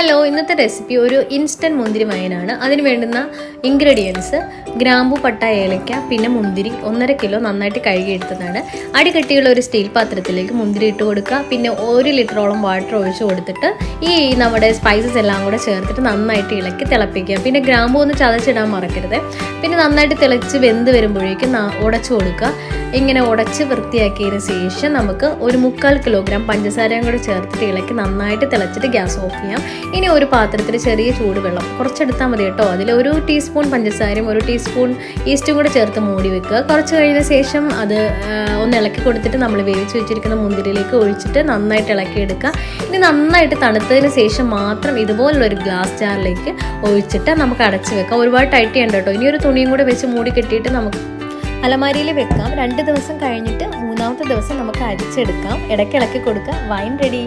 Hello, ഇന്നത്തെ recipe ഒരു instant മുന്തിരി വൈനാണ്. അതിന് വേണ്ടുന്ന ഇൻഗ്രീഡിയൻസ് ഗ്രാമ്പു, പട്ട, ഏലക്ക, പിന്നെ മുന്തിരി 1.5 കിലോ നന്നായിട്ട് കഴുകിയെടുത്തതാണ്. അടികട്ടിയുള്ള ഒരു സ്റ്റീൽ പാത്രത്തിലേക്ക് മുന്തിരി ഇട്ട് കൊടുക്കുക. പിന്നെ 1 ലിറ്ററോളം വാട്ടർ ഒഴിച്ച് കൊടുത്തിട്ട് ഈ നമ്മുടെ സ്പൈസസ് എല്ലാം കൂടെ ചേർത്തിട്ട് നന്നായിട്ട് ഇളക്കി തിളപ്പിക്കുക. പിന്നെ ഗ്രാമ്പു ഒന്ന് ചതച്ചിടാൻ മറക്കരുത്. പിന്നെ നന്നായിട്ട് തിളച്ച് വെന്ത് വരുമ്പോഴേക്കും ഉടച്ചു കൊടുക്കുക. ഇങ്ങനെ ഉടച്ച് വൃത്തിയാക്കിയതിന് ശേഷം നമുക്ക് ഒരു 3/4 കിലോഗ്രാം പഞ്ചസാരയും കൂടെ ചേർത്തിട്ട് ഇളക്കി നന്നായിട്ട് തിളച്ചിട്ട് ഗ്യാസ് ഓഫ് ചെയ്യാം. ഇനി ഒരു പാത്രത്തിൽ ചെറിയ ചൂടുവെള്ളം കുറച്ചെടുത്താൽ മതി കേട്ടോ. അതിൽ 1 ടീസ്പൂൺ പഞ്ചസാരയും 1 ടീസ്പൂൺ ഈസ്റ്റും കൂടെ ചേർത്ത് മൂടി വെക്കുക. കുറച്ച് കഴിഞ്ഞ ശേഷം അത് ഒന്ന് ഇളക്കി കൊടുത്തിട്ട് നമ്മൾ വേവിച്ച് വെച്ചിരിക്കുന്ന മുന്തിരിയിലേക്ക് ഒഴിച്ചിട്ട് നന്നായിട്ട് ഇളക്കിയെടുക്കുക. ഇനി നന്നായിട്ട് തണുത്തതിന് ശേഷം മാത്രം ഇതുപോലുള്ളൊരു ഗ്ലാസ് ജാറിലേക്ക് ഒഴിച്ചിട്ട് നമുക്ക് അടച്ച് വെക്കാം. ഒരുപാട് ടൈറ്റ് ചെയ്യണ്ട കേട്ടോ. ഇനി ഒരു തുണിയും കൂടെ വെച്ച് മൂടി കെട്ടിയിട്ട് നമുക്ക് അലമാരിയിൽ വെക്കാം. 2 ദിവസം കഴിഞ്ഞിട്ട് 3-ാമത്തെ ദിവസം നമുക്ക് അരിച്ചെടുക്കാം. ഇടയ്ക്ക് ഇളക്കി കൊടുക്കുക. Wine ready.